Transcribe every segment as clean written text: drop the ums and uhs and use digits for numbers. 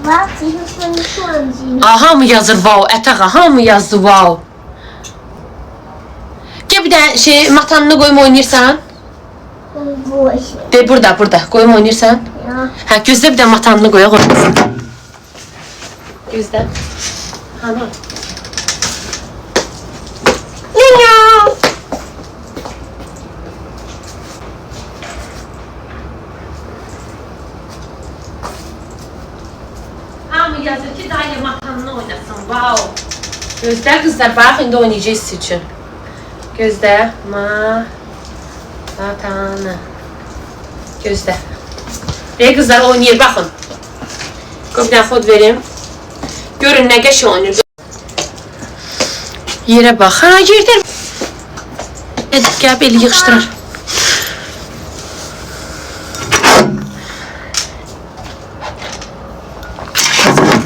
Bak, sihirli şu an zihni. Hamı yazır wow, Ətağa hamı yazdı wow. Gel bir də şey matanını qoyum oynayırsan. Bu işi. De burada qoyum oynayırsan. Ya. Hə gözlə bir də matanını qoyaq oynasın. Gözlə. Hanı? Miau. Hamı yazır ki dayı matanını oynasın. Wow. Gözlə qızlar bax indi oynayacağız siz üçün. Gözlə. Matanı. Gözlə. Qızlar oynayır baxın. Qoy bir dənə xod verim. Görün nə qəşəng oynayır. Yerə bax. Ha, yerdə. Gəl belə yığışdırar.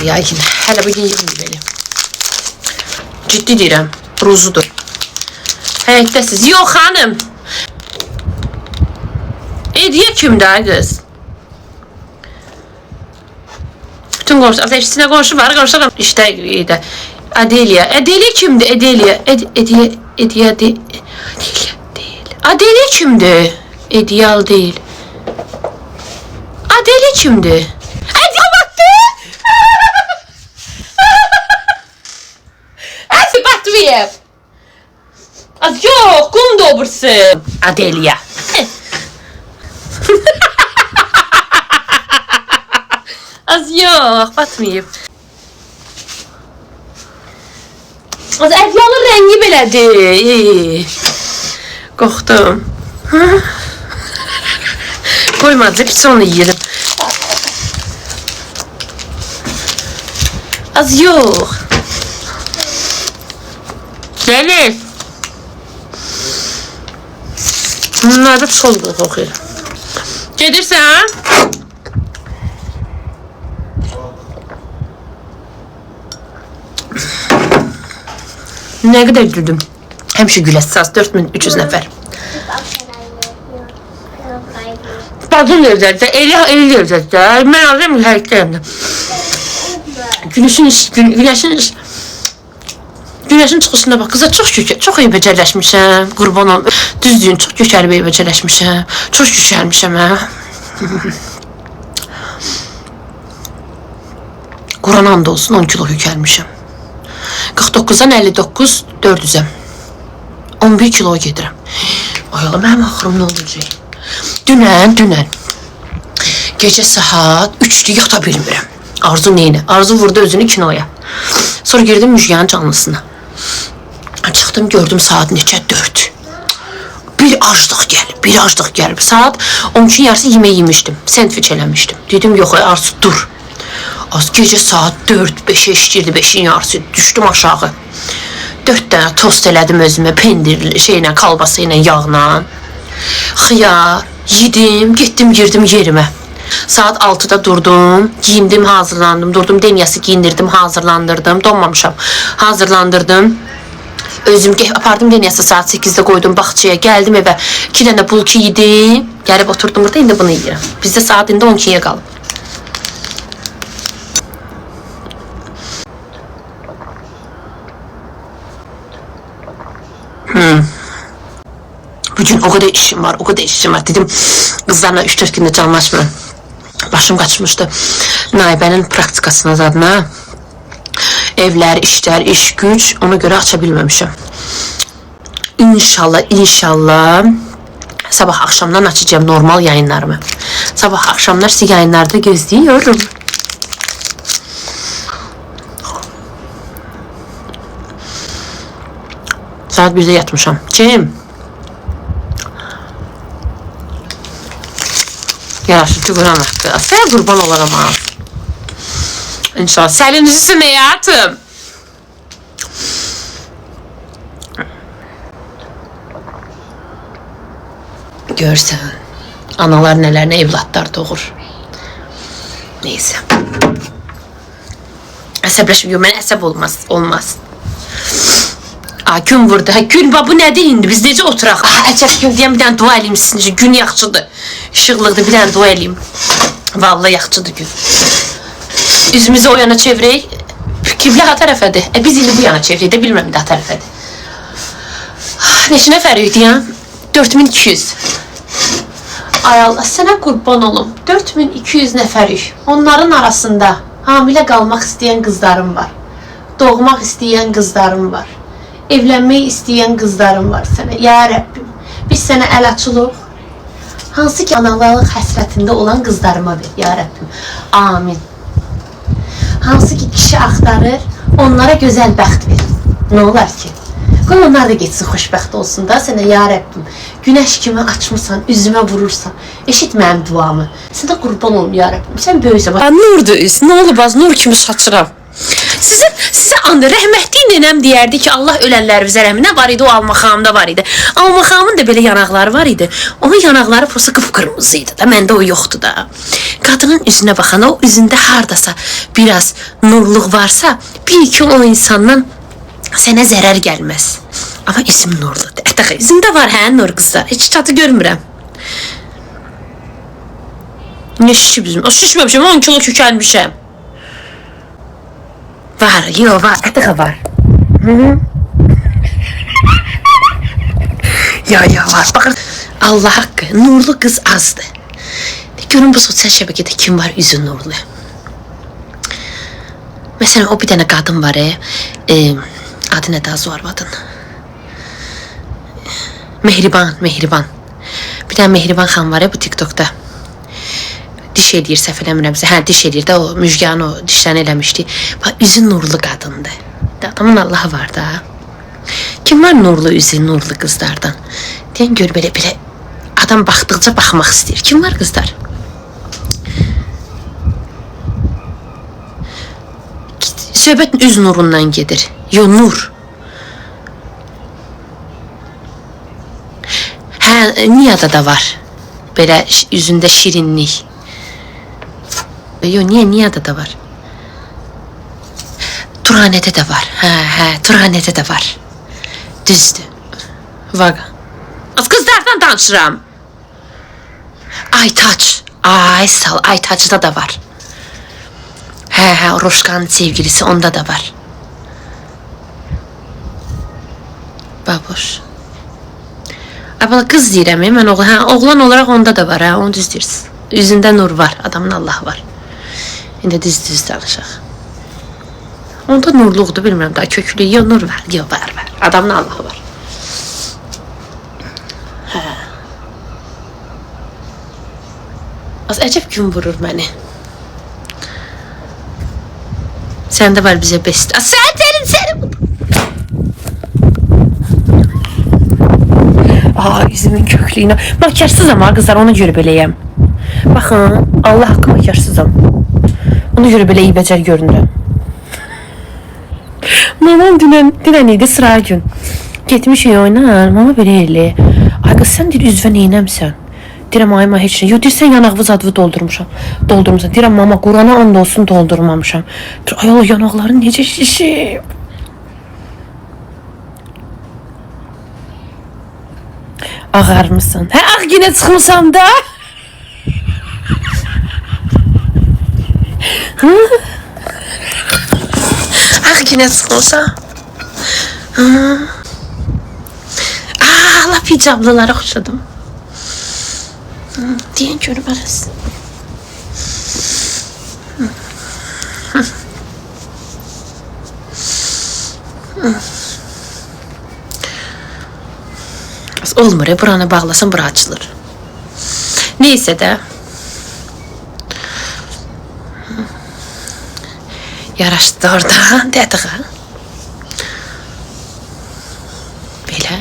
Ya yine. Hələ bugün yığmır belə. Ciddi deyirəm. Ruzudur. Həyətdəsiz. Yox xanım. Hediye kimdə qız? Bütün qonşu, əvvəlkisinə qonşu var, qonşu var. İşdə idi. Adelia. Adelia kimdir? Adelia. Adelia değil. Adelia kimdir? Ideal değil. Adelia kimdir? Adelia baktı. Adelia batmıyor. Az yok, kum doğursun. Adelia. Az yok, batmayıb. Az ədyalın rəngi belədir. Qorxdum. Qoymadı, pis onu yiyirəm. Az yok. Gəlir. Bunlar da pis oldu, qorxuyur. Gedirsən? Ne kadar güldüm. Həmişə güləsiz 4300 nəfər. Bacım lezzetdə, eli lezzetdə. Mən azam hərəkətlərimdə. Güneşin çıxışına bax. Kıza çox iyi becərləşmişəm. Qurban olum. Düzdüyün çox gökəlib iyi becərləşmişəm. Çox gökəlmişəm hə. Quran and olsun 10 kilo gökəlmişəm. 49'dan 59 400'e 11 kilo gedirəm. Ay Allah, mənim axırım nə olacaq? Dünən gecə saat 3'dü yata bilmirəm. Arzu neyini? Arzu vurdu özünü kinoya. Sonra girdim Müjganın canlısına. Çıxdım gördüm saat neçə 4. Bir aclıq gəlib. Saat 12 yarısı yemək yemişdim. Sandviç eləmişdim. Dedim yox Arzu dur. Az gece saat 4-5'e işlirdi, 5'in yarısı. Düşdüm aşağı. 4 dənə tost elədim özümə, pendirli şeylə, kalbasıyla, yağla. Xiyar, yedim, getdim, girdim yerimə. Saat 6'da durdum, giyindim, hazırlandım. Durdum, Demyası giyindirdim, hazırlandırdım. Donmamışam, hazırlandırdım. Özüm apardım Demyası saat 8'de koydum bağçaya. Geldim evə, 2 dənə bulki yedim. Gəlib oturdum burada, indi bunu yiyirəm. Bizdə saat indi 12'ye qalıb. Bugün o kadar işim var, Dedim kızlarla 3-4 günde canlaşmıyorum. Başım kaçmıştı. Naibənin praktikasına zadına. Evler, işler, iş, güç. Ona göre açabilmemişim. İnşallah sabah akşamdan açacağım normal yayınlarımı. Sabah akşamlar sizi yayınlarda gözlüyorum. Saat 1'de yatmışam. Kim? Yaraşıcı Quran haqqı. Sən qurban olaram ha. İnşallah. Səlinizsin həyatım. Görsən. Analar nələr nə evlatlar doğur. Neyse. Əsəbləşmə. Yox, mən əsəb olmaz. Gün vurdu. Gün bu nədir indi? Biz necə oturaq? Əcəb gün deyəm, bir dənə dua eləyim sizin. Gün yaxşıdır. İşıqlıqdır, bir dənə dua eləyim. Vallahi yaxşıdır gün. Üzümüzü o yana çevirək. Qiblə ha tərəfədir. Biz indi bu yana çevirək də bilmirəm də ha tərəfədir. Neçə nəfər idi ya? 4200. Ay Allah, sənə qurban olum. 4200 nəfərik. Onların arasında hamilə qalmaq istəyən qızlarım var. Doğmaq istəyən qızlarım var. Evlənmək istəyən qızlarım var sənə. Ya Rəbbim, biz sənə əl açılıq. Hansı ki analıq həsrətində olan qızlarıma ver, ya Rəbbim. Amin. Hansı ki kişi axtarır, onlara gözəl bəxt ver. Nə olar ki? Qoy onlar da geçsin, xoşbəxt olsun da sənə, ya Rəbbim. Günəş kimi açmırsan, üzümə vurursan. Eşit mənim duamı. Sən də qurban olum, ya Rəbbim. Sən böyüksən. Nurdur üz. Nə olub az? Nur kimi saçıram. Sizə andı, rəhmətli nənəm deyərdi ki, Allah ölənlərimizə rəhmi. Nə var idi? O Alma xanımda var idi. Alma xanımın da belə yanaqları var idi. Onun yanaqları prosa qıpqırmızı idi da. Məndə o yoxdu da. Qadının üzünə baxan, o üzündə hardasa biraz nurluq varsa, bir iki o insandan sənə zərər gəlməz. Amma üzüm nurludur. Ətəxə, üzümdə var hə nur qızlar. Heç çatı görmürəm. Nə şişib üzüm? O şişməmişəm, 10 kilo kökəlmişəm. Var, yok var, ətəxə var. Ya var, baxır. Allah haqqı, nurlu qız azdır. Görün bu sosial şəbəkədə kim var üzü nurlu. Məsələn, o bir dənə qadın var, adı nədir az o arvadın? Mehriban. Bir dənə Mehriban xan var bu TikTokda. Diş eləyir, səhv eləmirəmsə. Hə, diş eləyir də, o Müjganı o dişlərini eləmişdi. Bax, üzü nurlu qadındır. Adamın Allahı var da. Kim var nurlu üzü, nurlu qızlardan? Deyən gör belə adam baxdıqca baxmaq istəyir. Kim var qızlar? Söhbət üz nurundan gedir. Yo, nur. Hə, Niyada da var. Belə üzündə şirinlik. Yo, Niyada da var. Turanədə də var. Hə, Turanədə də var. Düzdür. Vaqa. Az qızlardan danışıram. Aytaç. Aytaçda da var. Hə, Roşkanın sevgilisi onda da var. Baboş. Abla qız deyirəm, mən oğlan olaraq onda da var, onu düz deyirsiz. Üzündə nur var, adamın Allahı var. İndi düz danışaq. Onda nurluqdur, bilmirəm, daha köklü, ya nur var, ya var. Adamın Allahı var. Hə. Az əcəb gün vurur məni. Səndə var bizə best. Sənin. Üzümün köklüyünə. Makyajsızam ha qızlar, ona görə beləyəm. Baxın, Allah haqqı makyajsızam. Ona görə belə iyi bəcər görünürəm. Mamam dünən idi, sıra gün. Getmişik oynar, mama belə elə. Ay qız, sən deyir, üzvə neynəmsən? Deyirəm, ayma heç nə. Yox, deyirsən, yanaqvı zadvı doldurmuşam. Deyirəm, mama, Qurana and olsun doldurmamışam. Ay Allah, yanaqların necə şişib. Ağarmısın. Hə, ağ yenə çıxmışam da. Ağ yenə çıxmışam. Lap hicablılara xoşladım. Deyən görüb arasın. Olmur, buranı bağlasın, bura açılır. Neyse də. Yaraşdı orada, dədiğə. Belə.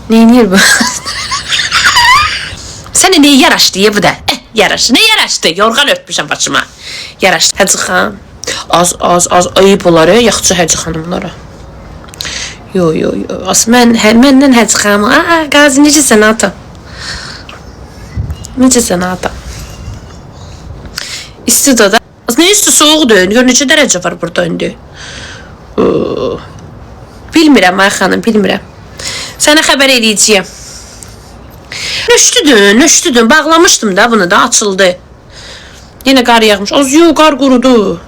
Neynir bu? Sənə neyi yaraşdı bu da? Yaraşdı, nə yaraşdı? Yorğan örtmüşəm başıma. Yaraşdı. Hacı xan. Az ayıb olar, yaxşı Hacı xanımlara. Yo, məndən Hacı xanım. Qazi, necəsən ata? Necəsən ata? İstidə da. Nə isti soğuqdur? Gör, neçə dərəcə var burada indi? Bilmirəm, ay xanım, bilmirəm. Sənə xəbər edəcəyəm. Nöştüdün, bağlamışdım da bunu da, açıldı. Yine qar yağmış. Az yox, qar qurudu.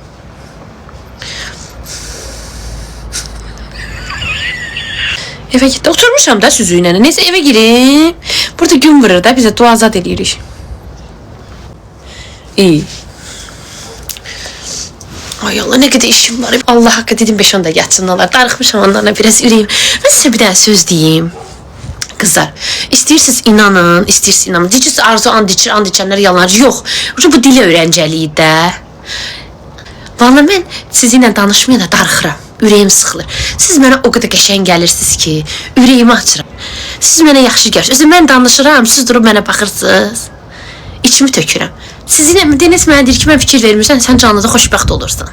Evə getdi. Oturmuşam da süzüylə. Neyse evə girim. Burada gün vurur da bizə dua zad eləyirik. İyi. Ay Allah, ne kadar işim var. Allah haqqı dedim 5-10 da yatsınlar. Darıxmışam onlarla biraz ürəyim. Mən sizə bir dənə söz deyim. Kızlar, istəyirsiniz inanın, istəyirsiniz inanın. Deyəcəksiniz arzu and içənlər yalanlar. Yox, bu dili öyrəncəliyi də. Vallahi mən sizinlə danışmayana darıxıram. Ürəyim sıxılır. Siz mənə o qədər qəşəng gəlirsiniz ki, ürəyimi açıram. Siz mənə yaxşı gəlirsiniz. Mən danışıram, siz durub mənə baxırsınız. İçimi tökürəm. Sizinlə Deniz mənə deyir ki, mən fikir vermirsən, sən canlıda xoşbəxt olursan.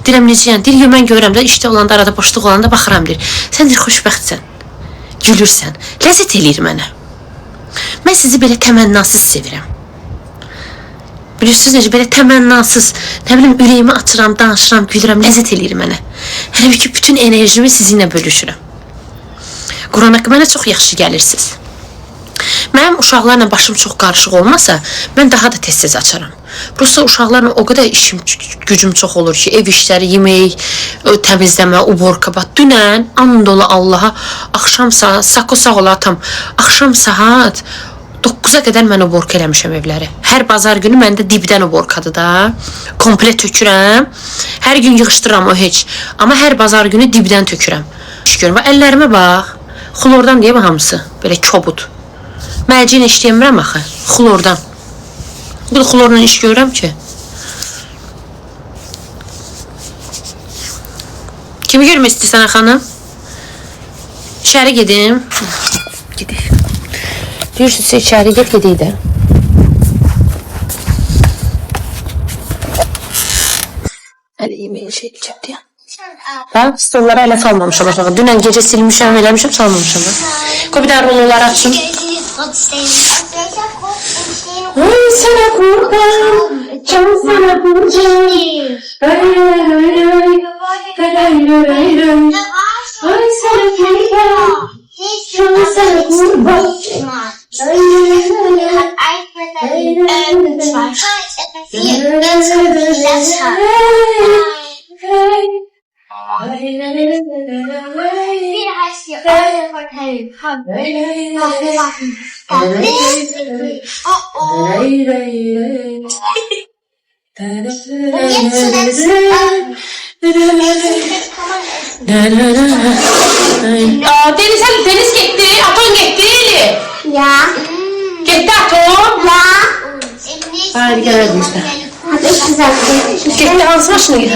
Deyirəm, necəyən? Deyir, mən görürəm də, işdə olanda, arada boşluq olanda baxıram, deyir. Sən deyir, xoşbəxtsən, gülürsən, ləzzət eləyir mənə. Mən sizi belə təmənnasız sevirəm. Bilirsiniz necə, belə təmənnasız, nə bilim, ürəyimi açıram, danışıram, gülürəm, ləzzət eləyir mənə. Hələ ki, bütün enerjimi sizinlə bölüşürəm. Quran haqqı mənə çox yaxşı gəlirsiniz. Mənim uşaqlarla başım çox qarışıq olmasa, mən daha da tez-tez açaram. Prosta uşaqlarla o qədər işim, gücüm çox olur ki, ev işləri, yemək, təmizləmə, uborka, bax. Dünən, and ola Allaha, axşam saat, saqo sağ ola atam, axşam saat 9-a qədər mən uborka eləmişəm evləri. Hər bazar günü məndə dibdən uborkadır da, komple tökürəm, hər gün yığışdırıram o heç. Amma hər bazar günü dibdən tökürəm. İş görüm, əllərimə bax, xlordan deyəm hamısı, belə kobud. Mərci ilə işləyəmirəm axı, xlordan. Bir xlorla iş görürəm ki. Kimi görmək istəyirsən xanım? İçəri gedim. Gedək. Deyirsinizsə içəri gedək də. Hələ yeməyin şey edəcəm deyəm. Ha, stolları hələ salmamışam aşağı. Dünən gecə silmişəm, eləmişəm, salmamışam. Qoy bir dənə roloları açım. Ay sana kurban, can sana kurban. Ay sana kurban, can sana kurban. Wie heißt die Eule von Harry Potter? Oh oh. Und jetzt zuletzt, Deniz gitti, Atom gitti. ja. Gitti Atom. Ja. Hadi gel işte. Hab ich gesagt. Gitti, hans maşına git.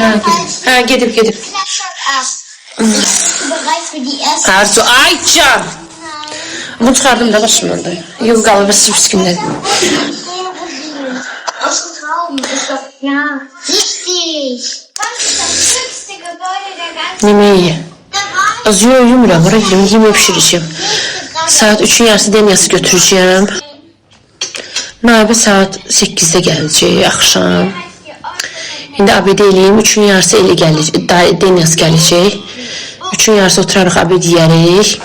Ha, gidip. Bist du bereit für die erste? Arzu, Aycan. Bunu çıxardım da başımdan da. Yıl qalır və süpsükündən. Ausgetragen ist doch klar. Richtig. Was ist das höchste Gebäude der ganzen Yemeği. Az yumuram, oraya gidiyorum, yemeği pişireceğim. Saat 3'ün yarısı Denyası götüreceğim. Nabi saat 8'de gelecek, akşam. Şimdi abide eləyim, 3'ün yarısı eli gelecek, Denyası gelecek. 3'ün yarısı oturarıq, abide yiyərik.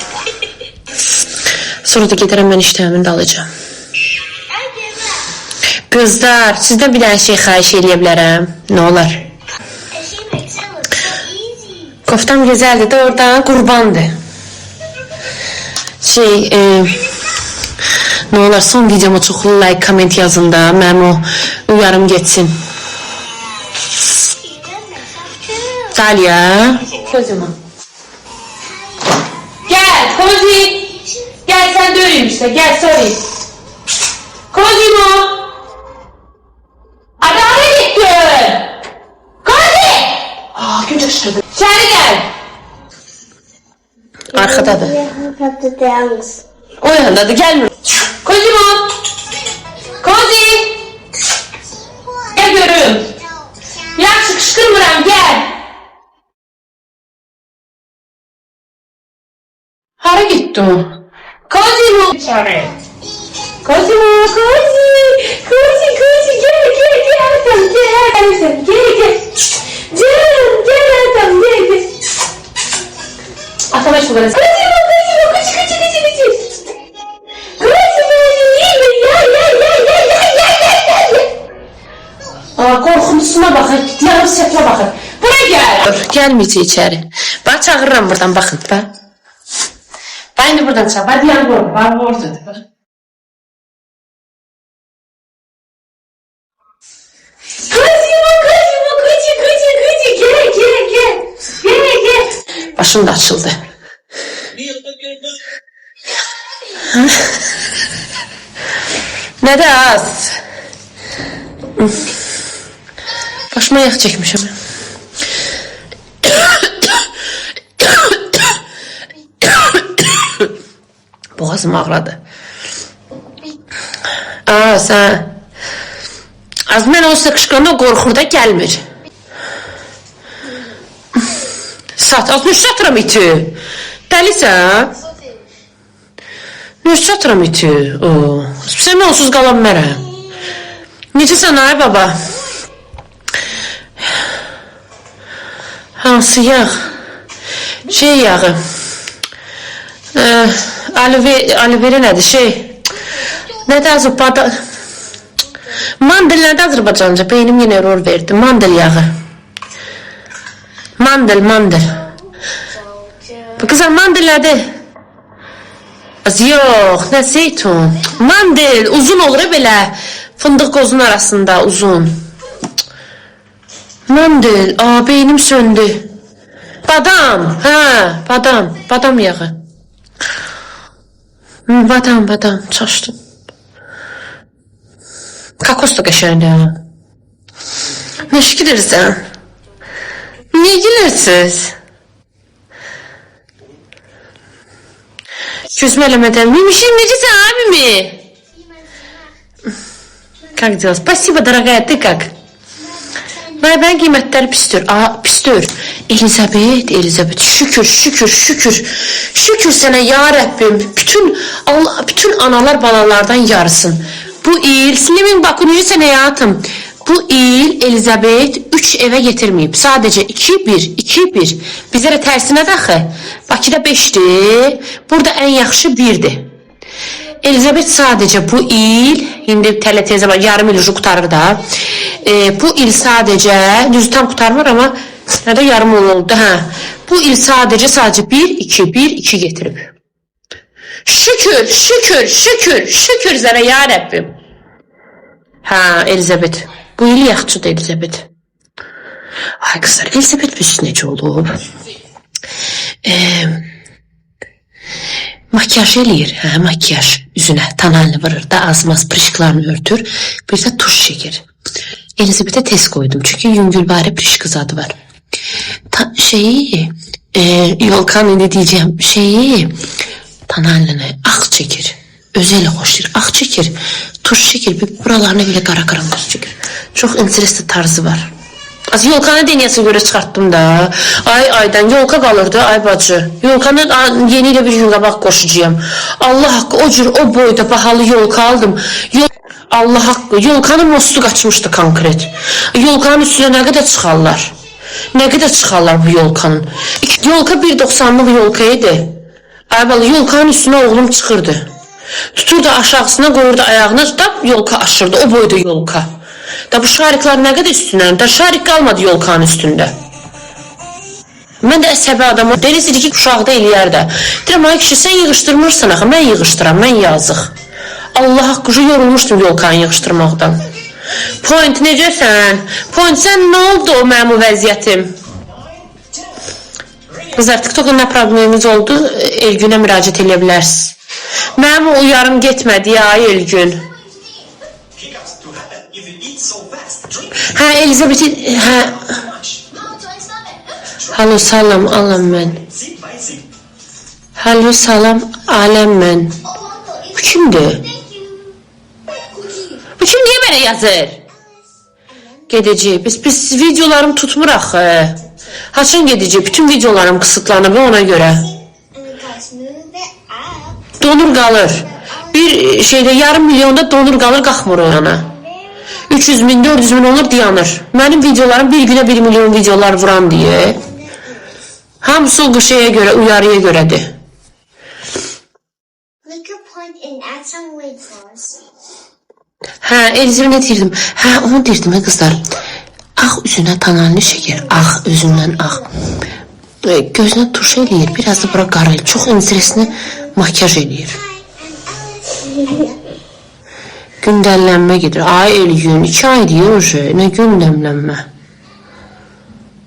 Sonra da gedərəm, mən işləmini də alacağım. Qızlar, sizdən bir dənə şey xahiş eləyə bilərəm. Nə olar? Koftam güzeldi de oradan kurbandı. Ne olar son videoma çoxlu like, comment yazın da mənim o uyarım geçsin. Dalia. Sözümü. Gel Kozi. Gel sen de öleyim işte. Gel sorry. Kozimo. Hadi hadi git gör. Kozi. Aa gün aşağıda. İçeri gel. Arkadadır. Ich hatte der Angst. O yanında da gelmiyor. Kozimo. Kozi. Gel görüm. Yaxşı kışkırmıram gel. Hara gitti o? Kozimo. İçeri. Kozimo. Kozi gel Ertem gel. Canım gel Ertem gel. Atama şu kadar. Kozimo kaç. Kozimo iyi mi? Gel. qorxuntusuna baxın, yarım sətlə baxın. Bura gəl. Gəlməyəcək içəri. Bax, çağırıram buradan, baxın. Bax, indi buradan çağır. Bax, deyən qorxu. Bax, oradadır. Gel. Başım da açıldı. Ne de az. Başıma yağ çekmişim. Boğazım ağrıdı. Aa, sen. Az mən o sıkışqanda qorxur da gəlmir. Sat, az nüşatıram iti. Dəlisən? Nüşatıram iti. Sən onsuz qalan mərəm. Necəsən ay baba? Hansı yağ? Şey yağı. Aliveri nədir? Nədir azı? Mandel nədir Azərbaycanca? Beynim yenə error verdi. Mandel yağı. Mandel. Kızım mandel nədir? Yox, nə zeytun. Mandel uzun olur belə. Fındıq qozun arasında uzun. Mandel. Beynim söndü. Badam. Badam yağı. Badam. Çaşdım. Kakos da qəşəngdir. Nə şikidirsən? Niyə gülürsünüz? Gözümü eləmədən. Mimişim, necəsən abimi? Как дела? Спасибо, дорогая. Ты как? Ben qiymətləri pisdir. Pisdir. Elizabeth. Şükür sənə ya Rəbbim. Bütün analar balalardan yarısın. Bu il, Slimin bakın necəsən həyatım. Bu il Elizabeth 3 evə getirməyib. Sadəcə 2-1. Bizlərə tərsinə daxı. Bakıda 5'dir. Burada ən yaxşı 1'dir. Elizabeth sadəcə bu il, indi tələ-tezə yarım il qutarır da. Bu il sadəcə, düzü tam qutarmır amma nədə yarım il oldu. Bu il sadəcə 1-2 getirib. Şükür sənə ya Rəbbim. Elizabeth. Bu il yaxçıdır Elizabeth. Ay qızlar, Elizabeth büsüz necə olub? Makyaj eləyir. Makyaj üzünə tonalını vırır da, azmaz prişklarını örtür. Bir də tuş çəkir. Elizabeth'e test koydum. Çünki yüngülvari prişkız adı var. Yolkan ne diyeceğim? Tonalını ağ çəkir. Özələ xoşlayır. Ağ çəkir. Tuş çəkir. Buralarına bile qara göz çəkir. Çox interesli tarzı var. Az Yolkanı deniyəsə görə çıxartdım da. Aydan Yolka qalırdı, ay bacı. Yolkanı yeni ilə bir gün qabaq qoşucuyam. Allah haqqı o cür o boyda bahalı Yolka aldım. Allah haqqı Yolkanın mostu qaçmışdı konkret. Yolkanın üstünə nə qədər çıxarlar? Nə qədər çıxarlar bu Yolkanın? Yolka 1.90'lık Yolka idi. Ay balı Yolkanın üstünə oğlum çıxırdı. Tuturdu aşağısına qoyurdu ayağına, da Yolka aşırdı. O boyda Yolka. Da bu şariklar nə qədər üstündən? Da şarik qalmadı Yolkanın üstündə. Mən də əsəbi adamı deniz ilgi uşaqda eləyər də. Deyirəm, ay kişi sən yığışdırmırsan axı, mən yığışdıram, mən yazıq. Allah haqqı yorulmuşdum Yolkanı yığışdırmaqdan. Point necəsən? Point sən nə oldu o mənim o vəziyyətim? Qızlar, TikTok'un nə problemimiz oldu? Elgünə müraciət edə bilərsiniz. Mənim o uyarım getmədi ya Elgün. Elizabeth'in... Hallo salam alam mən. Hallo salam aləm mən. Bu kimdir? Bu kim niye belə yazır? Gedəcək. Biz videolarım tutmur axı. Haçın gedəcək? Bütün videolarım kısıtlanıb ona göre. Donur qalır. Bir şeyde yarım milyonda donur qalır, qalxmır o yana. 300 bin, 400 bin olur dayanır. Benim videolarım bir güne 1 milyon videolar vuran diye. Hamısı o şeye göre, uyarıya göredir. Elizabeth ne deyirdim? Onu deyirdim kızlar. Ağ üzünə tonalini çəkir. Ağ özündən ağ. Gözünə tuş eləyir. Biraz da bura qarayır. Çox interesli makyaj eləyir. Gündəmlənmə gedir. Ay eləyün. 2 ay deyir o şey. Nə gündəmlənmə?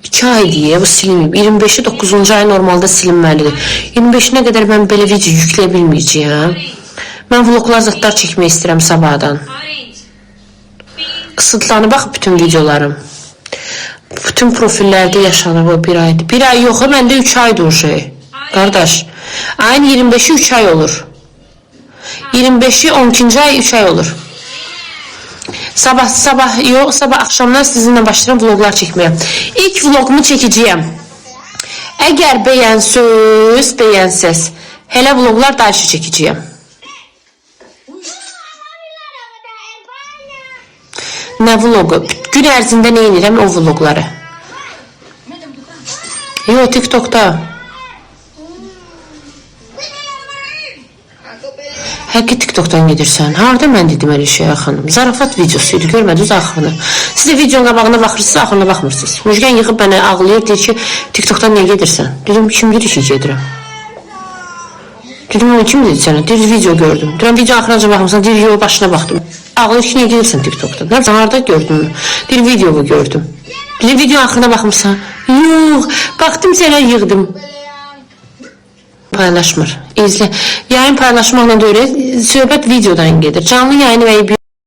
2 ay diye bu silinməyib. 25'i 9. ay normalda silinməlidir. 25'ine qədər mən belə video yükləyə bilməyəcəyəm. Mən vloglar zətlər çəkmək istəyirəm sabahdan. Qısıtlanı bax bütün videolarım. Bütün profillərdə yaşanır o 1 aydır. 1 ay yox, məndə 3 aydır o şey. Qardaş, ayın 25'i 3 ay olur. 25'i 12. ay 3 ay olur. Sabah akşamdan sizinle başlayacağım vloglar çekmeye. İlk vlogumu çekeceğim. Eğer beğenseniz hele vloglar daha çekeceğim. Ne vlogu? Gün ərzində ne inirəm o vlogları? Yo, TikTok'ta. Həqiqi TikTok'dan gedirsən. Harada mən dedim öyle şey xanım? Zarafat videosuydu, görmədiniz axırını. Siz de videonun qabağına baxırsınız, axırına baxmırsınız. Müjgan yığıb mənə ağlayır, deyir ki, TikTok'dan niyə gedirsən? Dedim, kim dedi ki, gedirəm? Dedim, onu kim dedi sənə? Deyir, video gördüm. Deyirəm, video axırınca baxmısan, deyir, yo, başına baxdım. Ağlayır ki, niyə gedirsən TikTok'dan? Nəbsən, harada gördüm? Deyir, videomu gördüm. Deyir, video axırına baxmısan? Yox, baxdım sənə yığdım. Paylaşmır. İzle. Yayın paylaşmaqla da öyle söhbət videodan gedir. Canlı yayını və